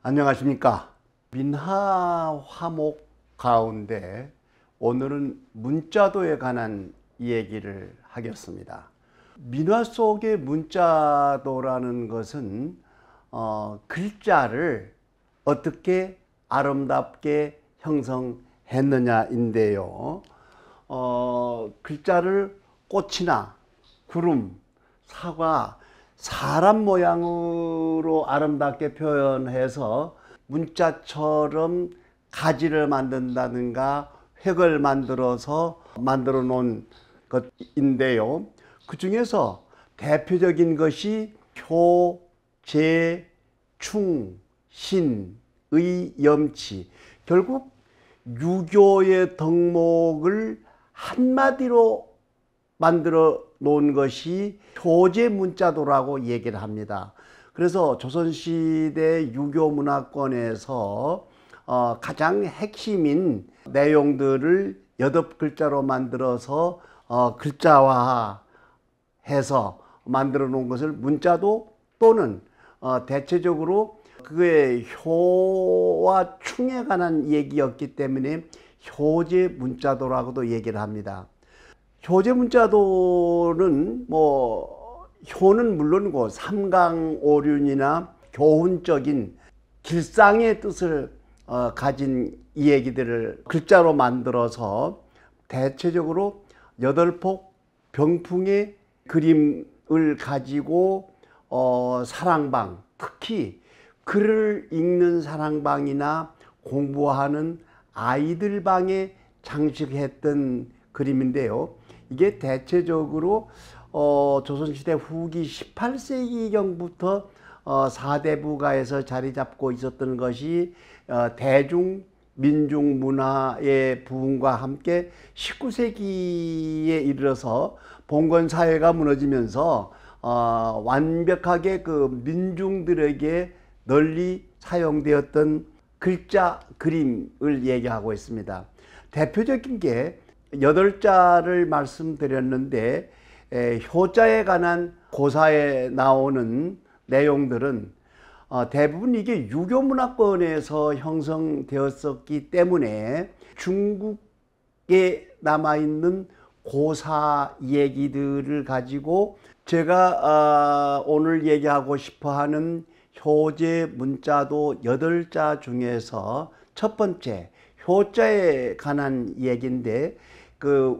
안녕하십니까. 민하 화목 가운데 오늘은 문자도에 관한 얘기를 하겠습니다. 민화 속의 문자도라는 것은 글자를 어떻게 아름답게 형성했느냐인데요. 글자를 꽃이나 구름, 사과, 사람 모양으로 아름답게 표현해서 문자처럼 가지를 만든다든가 획을 만들어서 만들어 놓은 것인데요. 그 중에서 대표적인 것이 효, 제, 충, 신, 의, 염치. 결국 유교의 덕목을 한마디로 만들어 놓은 것이 효제 문자도라고 얘기를 합니다. 그래서 조선시대 유교 문화권에서 가장 핵심인 내용들을 8글자로 만들어서 글자화해서 만들어 놓은 것을 문자도 또는 대체적으로 그의 효와 충에 관한 얘기였기 때문에 효제 문자도라고도 얘기를 합니다. 효제 문자도는 효는 물론이고 삼강오륜이나 교훈적인 길상의 뜻을 가진 이 얘기들을 글자로 만들어서 대체적으로 8폭 병풍의 그림을 가지고 사랑방, 특히 글을 읽는 사랑방이나 공부하는 아이들 방에 장식했던 그림인데요. 이게 대체적으로 조선시대 후기 18세기경부터 사대부가에서 자리 잡고 있었던 것이 대중 민중 문화의 부흥과 함께 19세기에 이르러서 봉건 사회가 무너지면서 완벽하게 그 민중들에게 널리 사용되었던 글자 그림을 얘기하고 있습니다. 대표적인 게 8자를 말씀드렸는데 효자에 관한 고사에 나오는 내용들은 대부분 이게 유교 문화권에서 형성되었었기 때문에 중국에 남아있는 고사 얘기들을 가지고 제가 오늘 얘기하고 싶어하는 효제 문자도 8자 중에서 첫 번째 효자에 관한 얘기인데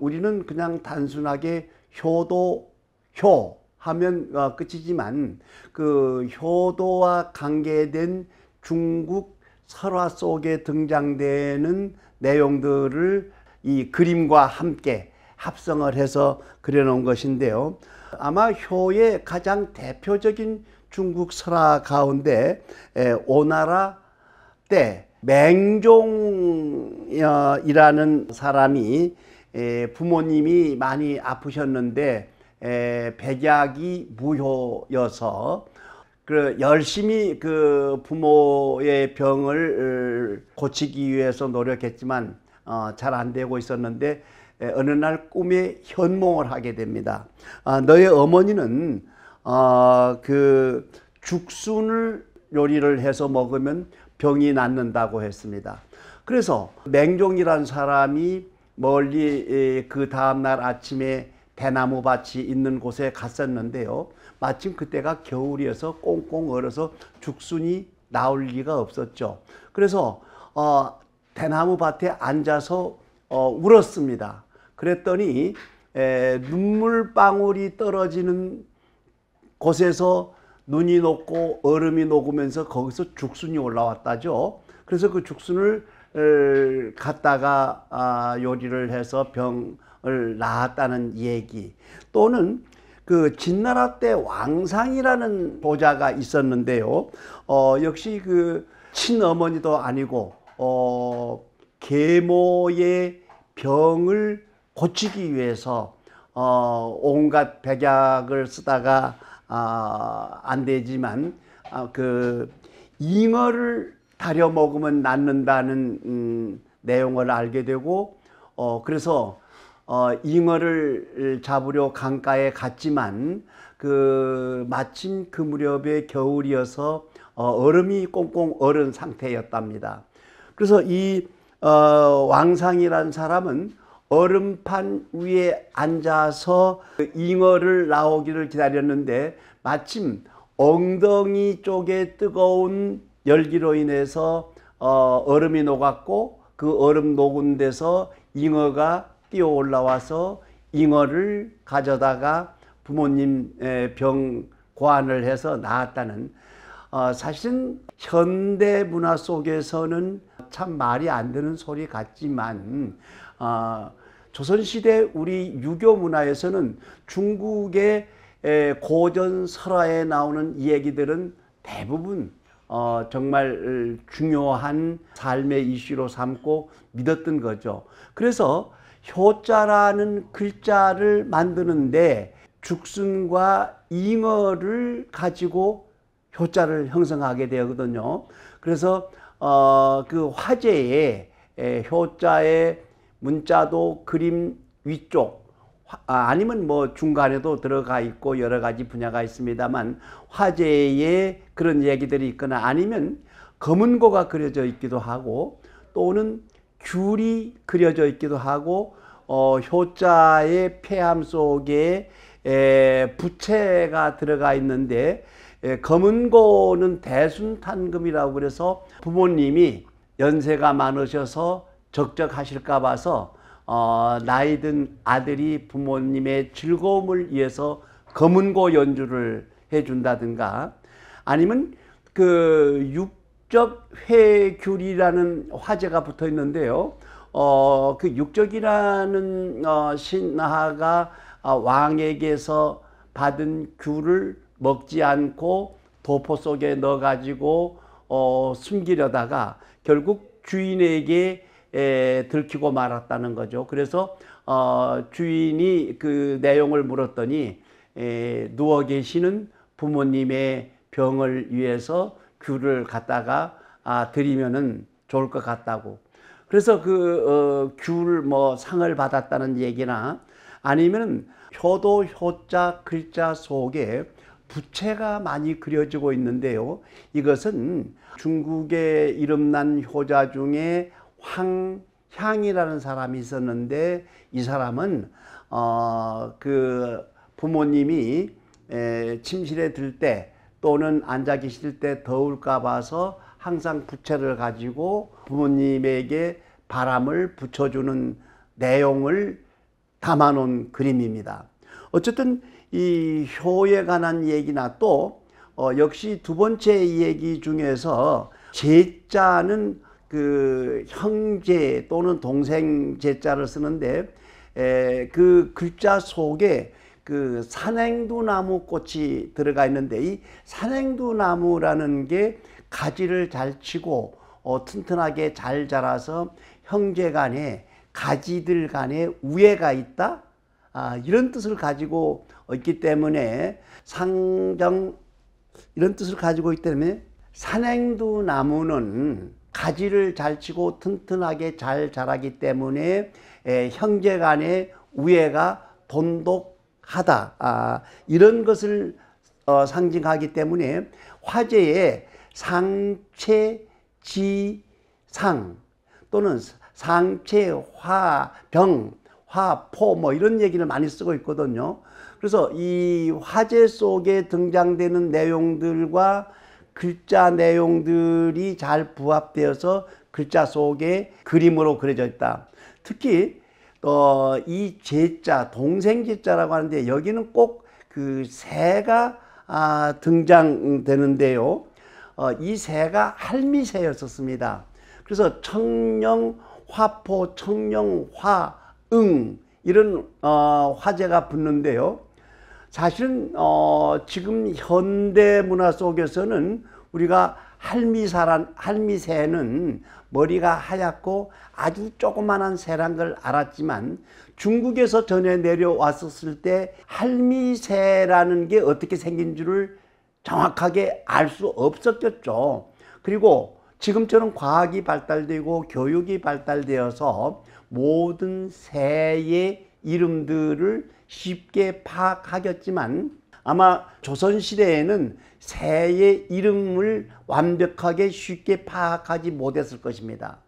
우리는 그냥 단순하게 효도, 효 하면 끝이지만 그 효도와 관계된 중국 설화 속에 등장되는 내용들을 이 그림과 함께 합성을 해서 그려놓은 것인데요. 아마 효의 가장 대표적인 중국 설화 가운데 오나라 때 맹종이라는 사람이 부모님이 많이 아프셨는데 백약이 무효여서 열심히 그 부모의 병을 고치기 위해서 노력했지만 잘 안 되고 있었는데 어느 날 꿈에 현몽을 하게 됩니다. 너의 어머니는 그 죽순을 요리를 해서 먹으면 병이 낫는다고 했습니다. 그래서 맹종이라는 사람이 멀리 그 다음날 아침에 대나무 밭이 있는 곳에 갔었는데요. 마침 그때가 겨울이어서 꽁꽁 얼어서 죽순이 나올 리가 없었죠. 그래서 대나무 밭에 앉아서 울었습니다. 그랬더니 눈물방울이 떨어지는 곳에서 눈이 녹고 얼음이 녹으면서 거기서 죽순이 올라왔다죠. 그래서 그 죽순을 갖다가 요리를 해서 병을 낳았다는 얘기. 또는 그 진나라 때 왕상이라는 보자가 있었는데요. 역시 그 친어머니도 아니고 계모의 병을 고치기 위해서 온갖 백약을 쓰다가 안 되지만 그 잉어를 다려 먹으면 낫는다는 내용을 알게 되고 그래서 잉어를 잡으려 강가에 갔지만 마침 그 무렵에 겨울이어서 얼음이 꽁꽁 얼은 상태였답니다. 그래서 이 왕상이라는 사람은 얼음판 위에 앉아서 잉어를 나오기를 기다렸는데 마침 엉덩이 쪽에 뜨거운 열기로 인해서 얼음이 녹았고 그 얼음 녹은 데서 잉어가 뛰어 올라와서 잉어를 가져다가 부모님 병관을 해서 낳았다는, 사실은 현대 문화 속에서는 참 말이 안 되는 소리 같지만 조선시대 우리 유교 문화에서는 중국의 고전 설화에 나오는 이야기들은 대부분 정말 중요한 삶의 이슈로 삼고 믿었던 거죠. 그래서 효자라는 글자를 만드는데 죽순과 잉어를 가지고 효자를 형성하게 되거든요. 그래서 그 화제에 효자의 문자도 그림 위쪽 아니면 뭐 중간에도 들어가 있고 여러 가지 분야가 있습니다만 화제에 그런 얘기들이 있거나 아니면 검은고가 그려져 있기도 하고 또는 귤이 그려져 있기도 하고 효자의 폐암 속에 부채가 들어가 있는데 검은고는 대순탄금이라고 그래서 부모님이 연세가 많으셔서 적적하실까 봐서 나이 든 아들이 부모님의 즐거움을 위해서 검은고 연주를 해준다든가 아니면 그 육적회귤이라는 화제가 붙어 있는데요. 그 육적이라는 신하가 왕에게서 받은 귤을 먹지 않고 도포 속에 넣어 가지고 숨기려다가 결국 주인에게 들키고 말았다는 거죠. 그래서 주인이 그 내용을 물었더니 누워 계시는 부모님의 병을 위해서 귤을 갖다가 드리면은 좋을 것 같다고. 그래서 그 귤 뭐 상을 받았다는 얘기나 아니면 효도 효자 글자 속에 부채가 많이 그려지고 있는데요. 이것은 중국에 이름난 효자 중에 황향이라는 사람이 있었는데 이 사람은 그 부모님이 침실에 들 때 또는 앉아 계실 때 더울까 봐서 항상 부채를 가지고 부모님에게 바람을 붙여주는 내용을 담아놓은 그림입니다. 어쨌든 이 효에 관한 얘기나 또 역시 두 번째 얘기 중에서 제자는 그 형제 또는 동생 제자를 쓰는데 그 글자 속에 그 산행두나무 꽃이 들어가 있는데 이 산행두나무라는 게 가지를 잘 치고 튼튼하게 잘 자라서 형제 간에 가지들 간에 우애가 있다, 이런 뜻을 가지고 있기 때문에 이런 뜻을 가지고 있기 때문에 산행두나무는 가지를 잘 치고 튼튼하게 잘 자라기 때문에 형제 간의 우애가 돈독하다, 이런 것을 상징하기 때문에 화제에 상체지상 또는 상체화병, 화포 뭐 이런 얘기를 많이 쓰고 있거든요. 그래서 이 화제 속에 등장되는 내용들과 글자 내용들이 잘 부합되어서 글자 속에 그림으로 그려져 있다. 특히 이 제자, 동생 제자라고 하는데 여기는 꼭 그 새가 등장되는데요. 이 새가 할미새였었습니다. 그래서 청령, 화포, 청령, 화응 이런 화제가 붙는데요. 사실은 지금 현대 문화 속에서는 우리가 할미새는 머리가 하얗고 아주 조그만한 새란 걸 알았지만 중국에서 전해 내려왔었을 때 할미새라는 게 어떻게 생긴 줄을 정확하게 알 수 없었겠죠. 그리고 지금처럼 과학이 발달되고 교육이 발달되어서 모든 새의 이름들을 쉽게 파악하겠지만 아마 조선시대에는 새의 이름을 완벽하게 쉽게 파악하지 못했을 것입니다.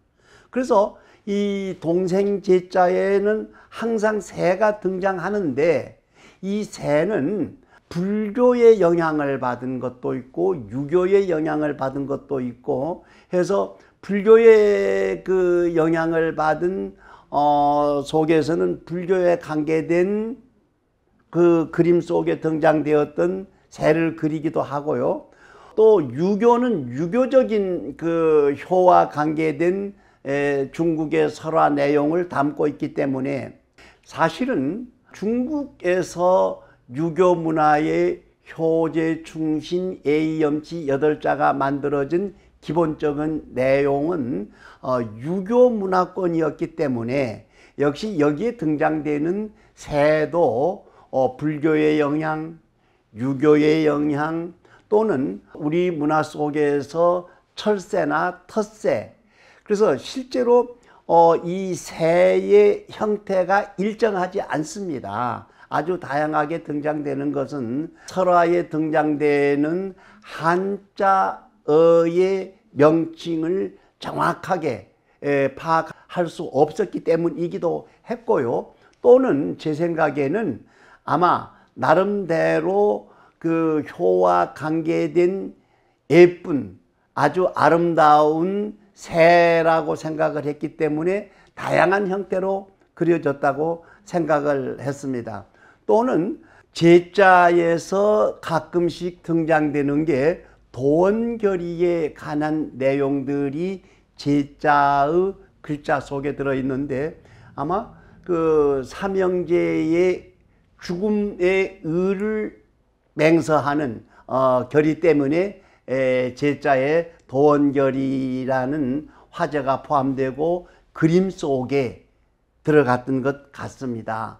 그래서 이 동생 제자에는 항상 새가 등장하는데 이 새는 불교의 영향을 받은 것도 있고 유교의 영향을 받은 것도 있고 해서 불교의 그 영향을 받은 속에서는 불교에 관계된 그 그림 속에 등장되었던 새를 그리기도 하고요. 또 유교는 유교적인 그 효와 관계된 중국의 설화 내용을 담고 있기 때문에 사실은 중국에서 유교 문화의 효제, 충신, 예의, 염치 8자가 만들어진 기본적인 내용은 유교 문화권이었기 때문에 역시 여기에 등장되는 새도 불교의 영향, 유교의 영향 또는 우리 문화 속에서 철새나 텃새, 그래서 실제로 이 새의 형태가 일정하지 않습니다. 아주 다양하게 등장되는 것은 설화에 등장되는 한자어의 명칭을 정확하게 파악할 수 없었기 때문이기도 했고요. 또는 제 생각에는 아마 나름대로 그 효와 관계된 예쁜 아주 아름다운 새라고 생각을 했기 때문에 다양한 형태로 그려졌다고 생각을 했습니다. 또는 제자에서 가끔씩 등장되는 게 도원결의에 관한 내용들이 제자의 글자 속에 들어있는데 아마 그 삼형제의 죽음의 의를 맹서하는 결의 때문에 제자의 도원결의라는 화제가 포함되고 그림 속에 들어갔던 것 같습니다.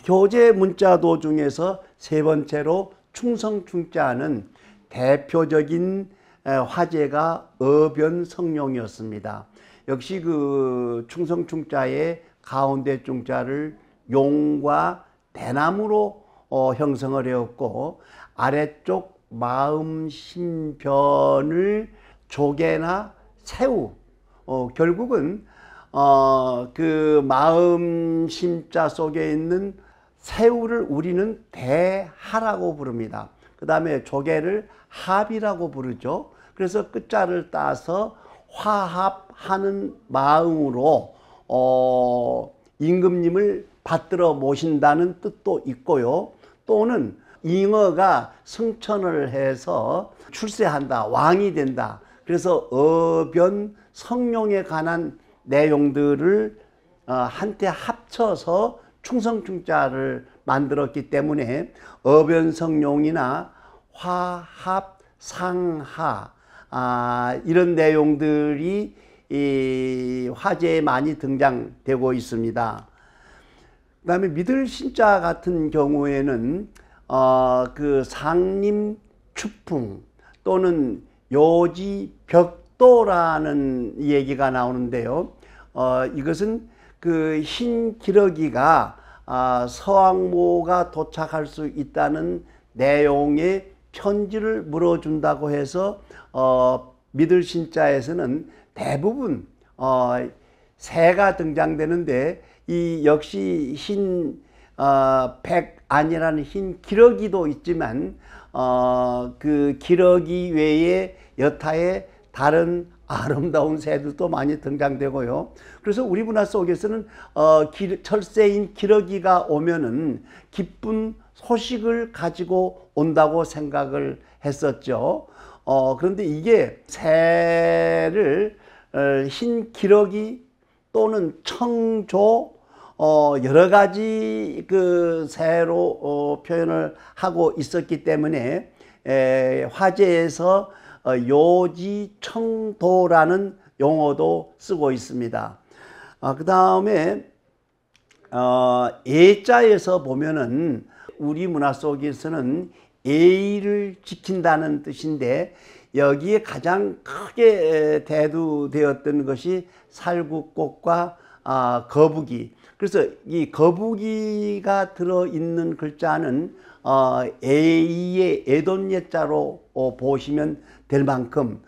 교재 문자도 중에서 세 번째로 충성충자는 대표적인 화제가 어변성룡이었습니다. 역시 그 충성충자의 가운데 중자를 용과 대나무로 형성을 하였고 아래쪽 마음심변을 조개나 새우, 결국은 그 마음심자 속에 있는 새우를 우리는 대하라고 부릅니다. 그 다음에 조개를 합이라고 부르죠. 그래서 끝자를 따서 화합하는 마음으로 임금님을 받들어 모신다는 뜻도 있고요. 또는 잉어가 승천을 해서 출세한다, 왕이 된다. 그래서 어변 성룡에 관한 내용들을 한테 합쳐서 충성충자를 만들었기 때문에 어변성룡이나 화합, 상하 이런 내용들이 이 화제에 많이 등장되고 있습니다. 그 다음에 믿을 신자 같은 경우에는 그 상림 추풍 또는 요지 벽도라는 얘기가 나오는데요. 이것은 그 흰 기러기가 서왕모가 도착할 수 있다는 내용의 편지를 물어준다고 해서 믿을 신자에서는 대부분 새가 등장되는데 이 역시 흰 백안이라는 흰 기러기도 있지만 그 기러기 외에 여타의 다른 아름다운 새들도 많이 등장되고요. 그래서 우리 문화 속에서는 철새인 기러기가 오면은 기쁜 소식을 가지고 온다고 생각을 했었죠. 그런데 이게 새를 흰 기러기 또는 청조 여러 가지 그 새로 표현을 하고 있었기 때문에 화제에서 요지청도라는 용어도 쓰고 있습니다. 그 다음에 예자에서 보면은 우리 문화 속에서는 예의를 지킨다는 뜻인데 여기에 가장 크게 대두되었던 것이 살구꽃과 거북이. 그래서 이 거북이가 들어있는 글자는 A의 애돈예자로 보시면 될 만큼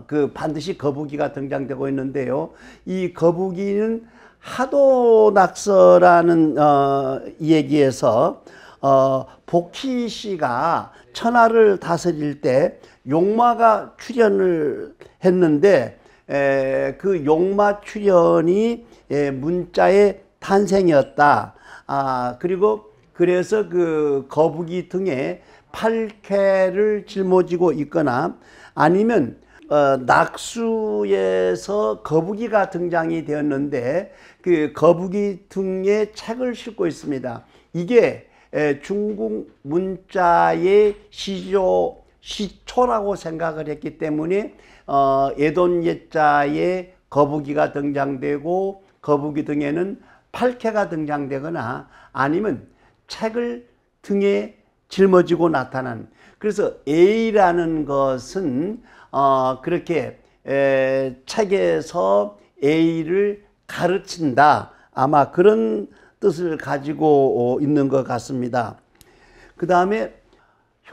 그 반드시 거북이가 등장되고 있는데요. 이 거북이는 하도낙서라는 얘기에서 복희 씨가 천하를 다스릴 때 용마가 출연을 했는데 그 용마 출연이 문자의 탄생이었다. 그리고 그래서 그 거북이 등에 팔캐를 짊어지고 있거나 아니면 낙수에서 거북이가 등장이 되었는데 그 거북이 등에 책을 싣고 있습니다. 이게 중국 문자의 시초라고 생각을 했기 때문에 애돈예자에 거북이가 등장되고 거북이 등에는 팔캐가 등장되거나 아니면 책을 등에 짊어지고 나타난, 그래서 A라는 것은 그렇게 책에서 A를 가르친다, 아마 그런 뜻을 가지고 있는 것 같습니다. 그 다음에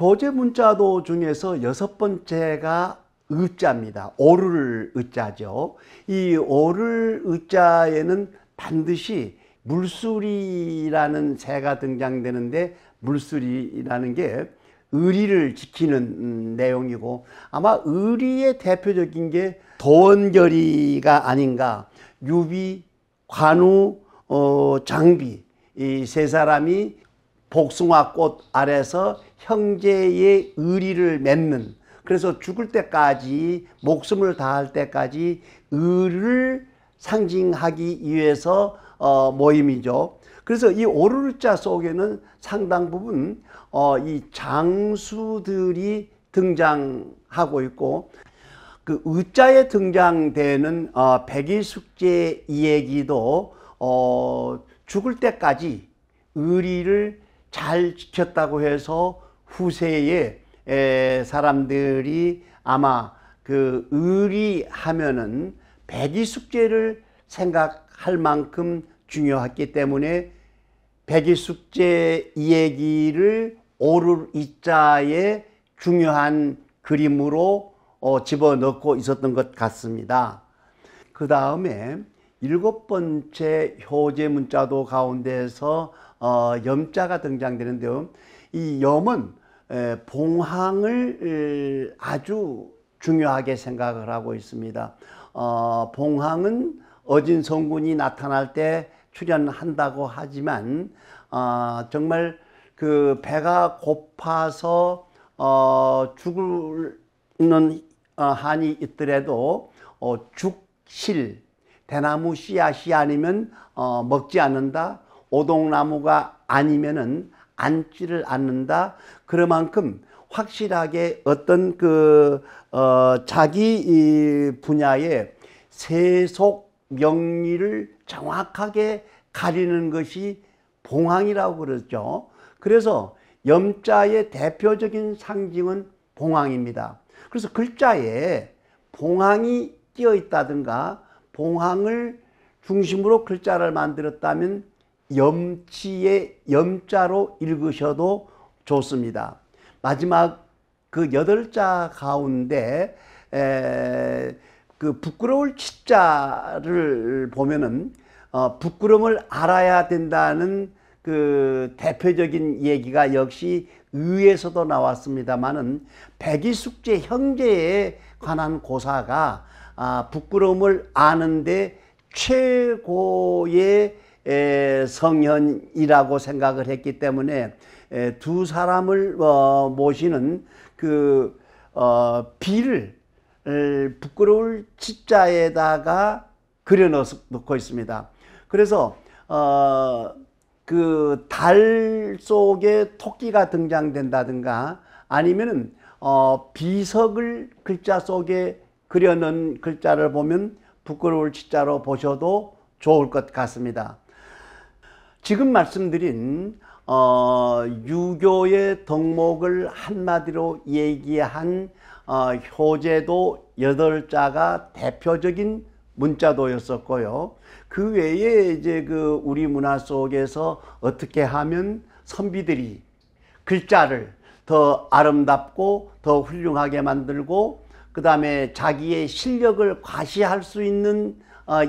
효제 문자도 중에서 6번째가 의자입니다. 오를 의자죠. 이 오를 의자에는 반드시 물수리라는 새가 등장되는데, 물수리라는 게 의리를 지키는 내용이고, 아마 의리의 대표적인 게 도원결의가 아닌가. 유비, 관우, 장비, 이 세 사람이 복숭아꽃 아래서 형제의 의리를 맺는, 그래서 죽을 때까지, 목숨을 다할 때까지 의를 상징하기 위해서 모임이죠. 그래서 이 오르르자 속에는 상당 부분 이 장수들이 등장하고 있고, 그 의자에 등장되는 백일숙제 이야기도 죽을 때까지 의리를 잘 지켰다고 해서 후세에 사람들이 아마 그 의리하면은 백일숙제를 생각할 만큼 중요했기 때문에 백일숙제 이야기를 오를 이자에 중요한 그림으로 집어넣고 있었던 것 같습니다. 그 다음에 7번째 효제 문자도 가운데서 염자가 등장되는데요. 이 염은 봉황을 아주 중요하게 생각을 하고 있습니다. 봉황은 어진성군이 나타날 때 출연한다고 하지만 정말 그 배가 고파서 죽는 한이 있더라도 죽실, 대나무 씨앗이 아니면 먹지 않는다, 오동나무가 아니면은 앉지를 않는다. 그만큼 확실하게 어떤 그 자기 분야의 세속 명리를 정확하게 가리는 것이 봉황이라고 그러죠. 그래서 염자의 대표적인 상징은 봉황입니다. 그래서 글자에 봉황이 띄어 있다든가 봉황을 중심으로 글자를 만들었다면 염치의 염자로 읽으셔도 좋습니다. 마지막 그 8자 가운데 그 부끄러울 치자를 보면은 부끄러움을 알아야 된다는 그 대표적인 얘기가 역시 의에서도 나왔습니다만은 백일숙제 형제에 관한 고사가 부끄러움을 아는데 최고의 성현이라고 생각을 했기 때문에 두 사람을 모시는 그 비를 부끄러울 치자에다가 그려 넣고 있습니다. 그래서 그 달 속에 토끼가 등장된다든가 아니면은 비석을 글자 속에 그려 넣은 글자를 보면 부끄러울 치자로 보셔도 좋을 것 같습니다. 지금 말씀드린 유교의 덕목을 한마디로 얘기한 효제도 8자가 대표적인 문자도였었고요. 그 외에 이제 그 우리 문화 속에서 어떻게 하면 선비들이 글자를 더 아름답고 더 훌륭하게 만들고 그 다음에 자기의 실력을 과시할 수 있는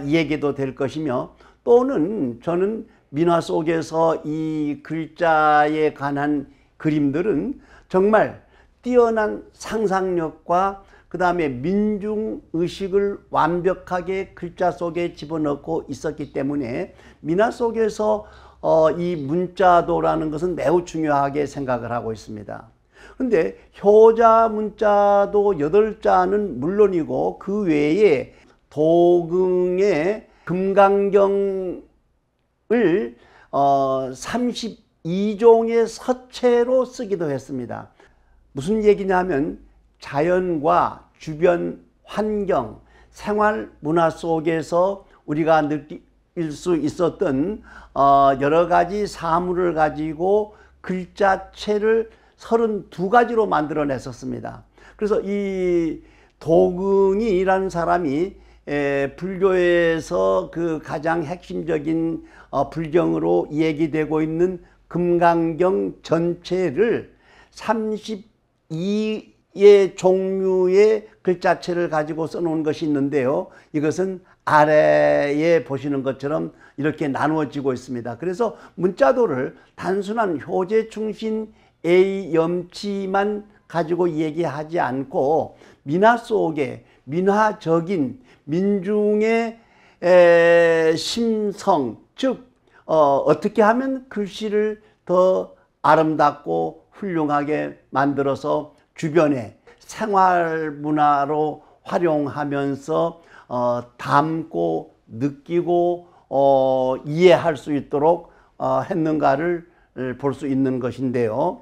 얘기도 될 것이며, 또는 저는 민화 속에서 이 글자에 관한 그림들은 정말 뛰어난 상상력과 그 다음에 민중의식을 완벽하게 글자 속에 집어넣고 있었기 때문에 민화 속에서 이 문자도라는 것은 매우 중요하게 생각을 하고 있습니다. 그런데 효자 문자도 8자는 물론이고 그 외에 도금의 금강경을 32종의 서체로 쓰기도 했습니다. 무슨 얘기냐면 자연과 주변 환경, 생활 문화 속에서 우리가 느낄 수 있었던 여러 가지 사물을 가지고 글자체를 32가지로 만들어냈었습니다. 그래서 이 도금이라는 사람이 불교에서 그 가장 핵심적인 불경으로 얘기되고 있는 금강경 전체를 32의 종류의 글자체를 가지고 써놓은 것이 있는데요. 이것은 아래에 보시는 것처럼 이렇게 나누어지고 있습니다. 그래서 문자도를 단순한 효제충신 A 염치만 가지고 얘기하지 않고 민화 속에 민화적인 민중의 심성, 즉 어떻게 하면 글씨를 더 아름답고 훌륭하게 만들어서 주변에 생활 문화로 활용하면서 담고 느끼고 이해할 수 있도록 했는가를 볼 수 있는 것인데요.